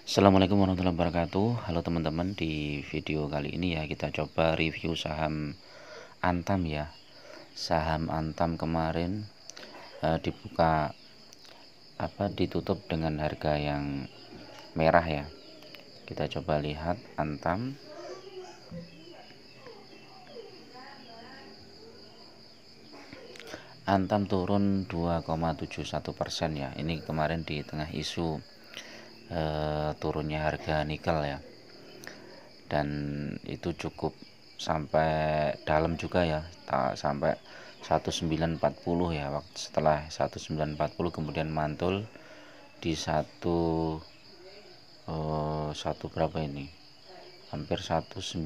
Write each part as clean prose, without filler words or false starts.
Assalamualaikum warahmatullahi wabarakatuh. Halo teman-teman, di video kali ini ya kita coba review saham Antam ya. Saham Antam kemarin dibuka ditutup dengan harga yang merah ya. Kita coba lihat Antam. Antam turun 2,71% ya. Ini kemarin di tengah isu turunnya harga nikel ya, dan itu cukup sampai dalam juga ya, sampai 1940 ya. Waktu setelah 1940 kemudian mantul di satu berapa ini, hampir 1995,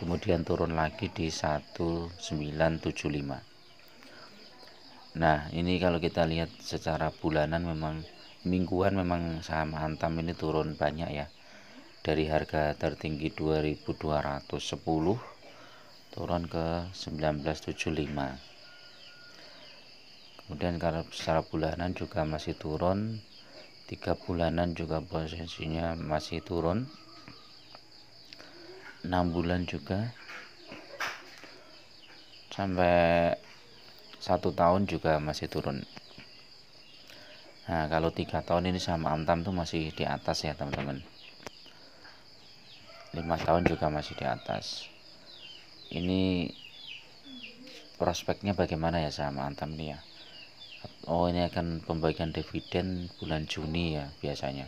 kemudian turun lagi di 1975. Nah, ini kalau kita lihat secara bulanan, memang mingguan memang saham Antam ini turun banyak ya. Dari harga tertinggi 2210 turun ke 1975. Kemudian kalau secara bulanan juga masih turun, 3 bulanan juga posisinya masih turun, 6 bulan juga, sampai 1 tahun juga masih turun. Nah, kalau 3 tahun ini sama Antam tuh masih di atas ya teman-teman. 5 tahun juga masih di atas. Ini prospeknya bagaimana ya sama Antam ini ya? Oh, ini akan pembagian dividen bulan Juni ya biasanya.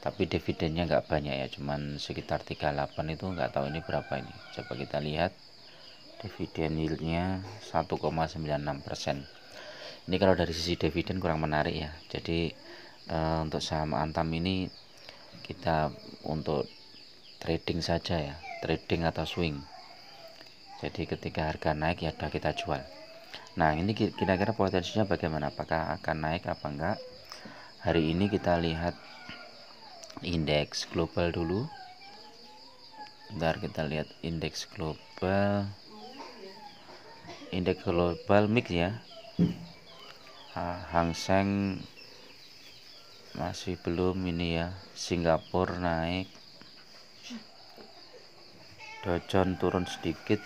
Tapi dividennya nggak banyak ya, cuman sekitar 38, itu nggak tahu ini berapa ini. Coba kita lihat dividen yieldnya 1,96%. Ini kalau dari sisi dividen kurang menarik ya. Jadi untuk saham Antam ini kita untuk trading saja ya, trading atau swing. Jadi ketika harga naik ya udah kita jual. Nah, ini kira-kira potensinya bagaimana, apakah akan naik apa enggak? Hari ini kita lihat indeks global dulu. Bentar, kita lihat indeks global mix ya. Hang Seng masih belum ini ya. Singapura naik, Dow Jones turun sedikit.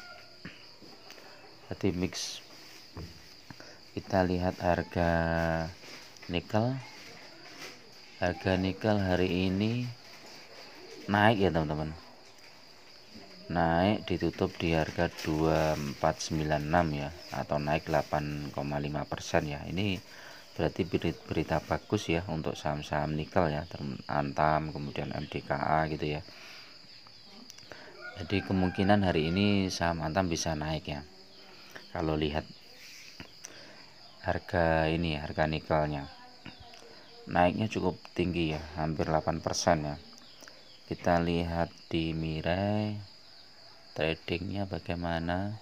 Jadi mix. Kita lihat harga nikel. Harga nikel hari ini naik ya teman-teman. Naik, ditutup di harga 2496 ya, atau naik 8,5% ya. Ini berarti berita bagus ya untuk saham-saham nikel ya, Antam, kemudian MDKA gitu ya. Jadi kemungkinan hari ini saham Antam bisa naik ya. Kalau lihat harga ini, harga nikelnya naiknya cukup tinggi ya, hampir 8% ya. Kita lihat di Mirai tradingnya bagaimana.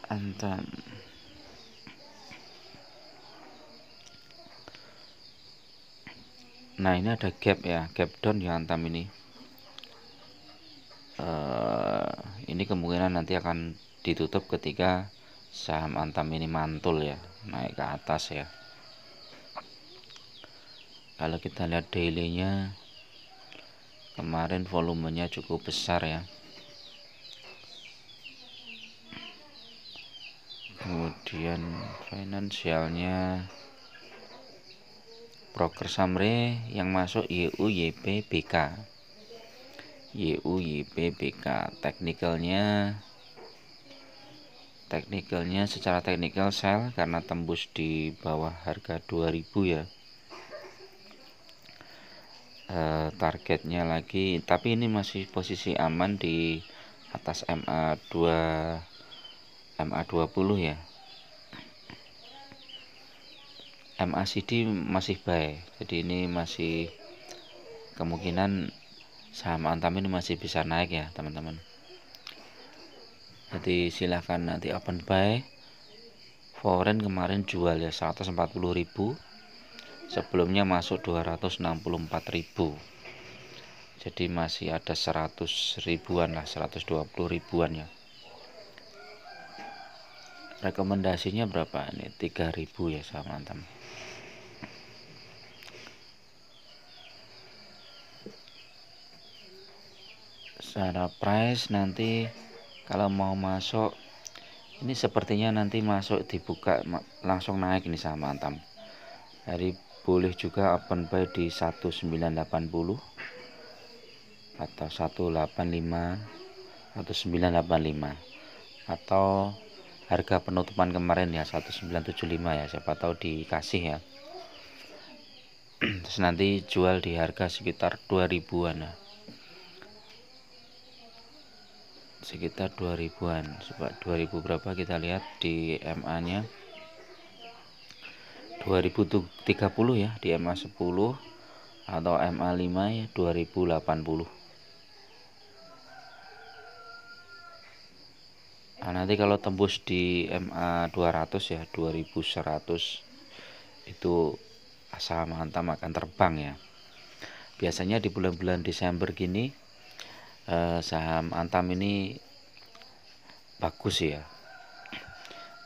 Antam. Nah, ini ada gap ya, gap down di Antam ini. Ini kemungkinan nanti akan ditutup ketika saham Antam ini mantul ya, naik ke atas ya. Kalau kita lihat daily-nya, kemarin volumenya cukup besar ya. Kemudian finansialnya, broker Samre yang masuk YU YP BK. YU YP BK. Teknikalnya secara teknikal sell karena tembus di bawah harga 2000 ya. Targetnya lagi, tapi ini masih posisi aman di atas MA20 ya. MACD masih buy, jadi ini masih kemungkinan saham Antam ini masih bisa naik ya teman-teman. Jadi silahkan nanti open buy. Foreign kemarin jual ya 140.000, sebelumnya masuk 264.000. jadi masih ada 100 ribuan lah, 120 ribuan ya. Rekomendasinya berapa ini? 3000 ya saham Antam. Secara price nanti kalau mau masuk, ini sepertinya nanti masuk dibuka langsung naik ini saham Antam. Jadi boleh juga open buy di 1980 atau 185 atau 985, atau harga penutupan kemarin ya 1975 ya, siapa tahu dikasih ya. Terus nanti jual di harga sekitar 2000-an ya. Sekitar 2000-an. Coba 2000 berapa kita lihat di MA nya 2030 ya, di MA 10 atau MA 5 ya 2080. Nah, nanti kalau tembus di MA 200 ya 2100 itu saham Antam akan terbang ya. Biasanya di bulan-bulan Desember gini saham Antam ini bagus ya,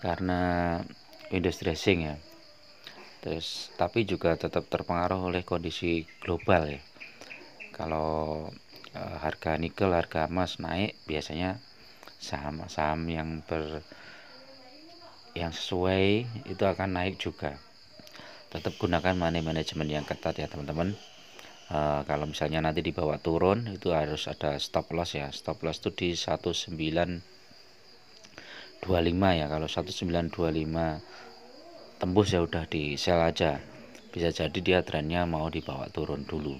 karena Windows dressing ya. Terus tapi juga tetap terpengaruh oleh kondisi global ya. Kalau harga nikel, harga emas naik, biasanya saham-saham yang sesuai itu akan naik juga. Tetap gunakan money management yang ketat ya teman-teman. Kalau misalnya nanti dibawa turun itu harus ada stop loss ya. Stop loss itu di 1925 ya. Kalau 1925 tembus ya udah di sell aja. Bisa jadi dia trennya mau dibawa turun dulu.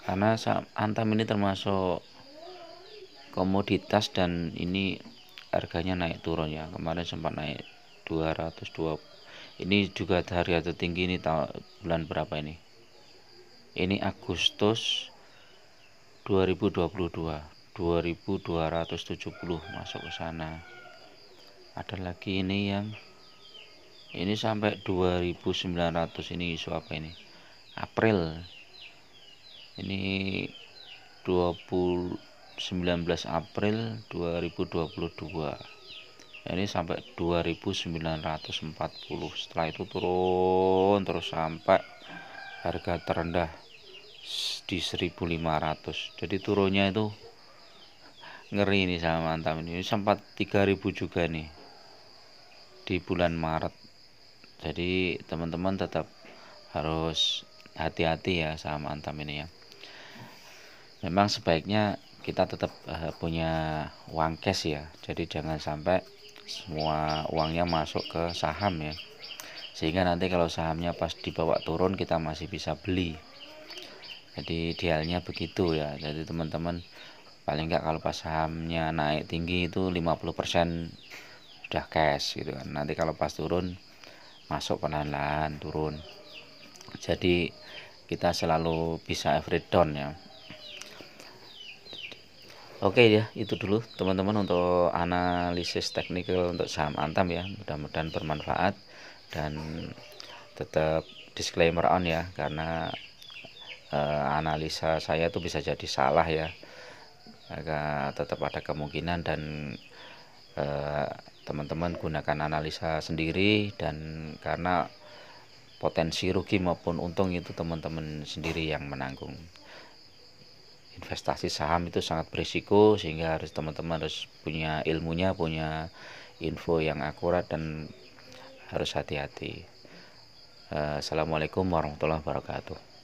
Karena saham Antam ini termasuk komoditas dan ini harganya naik turun ya. Kemarin sempat naik 220. Ini juga harga tertinggi ini bulan berapa ini? Ini Agustus 2022, 2270 masuk ke sana. Ada lagi ini yang ini sampai 2900. Ini isu apa ini? April. Ini 19 April 2022. Ini sampai 2940. Setelah itu turun terus sampai harga terendah di 1500. Jadi turunnya itu ngeri nih saham Antam ini. Sempat 3000 juga nih di bulan Maret. Jadi teman-teman tetap harus hati-hati ya saham Antam ini ya. Memang sebaiknya kita tetap punya uang cash ya. Jadi jangan sampai semua uangnya masuk ke saham ya. Sehingga nanti kalau sahamnya pas dibawa turun kita masih bisa beli. Jadi idealnya begitu ya. Jadi teman-teman paling enggak kalau pas sahamnya naik tinggi itu 50% sudah cash gitu kan. Nanti kalau pas turun masuk perlahan-lahan turun. Jadi kita selalu bisa average down ya. Oke ya, itu dulu teman-teman untuk analisis teknikal untuk saham Antam ya. Mudah-mudahan bermanfaat dan tetap disclaimer on ya, karena analisa saya tuh bisa jadi salah ya. Maka tetap ada kemungkinan dan teman-teman gunakan analisa sendiri, dan karena potensi rugi maupun untung itu teman-teman sendiri yang menanggung. Investasi saham itu sangat berisiko, sehingga teman-teman harus punya ilmunya, punya info yang akurat dan harus hati-hati. Assalamualaikum warahmatullahi wabarakatuh.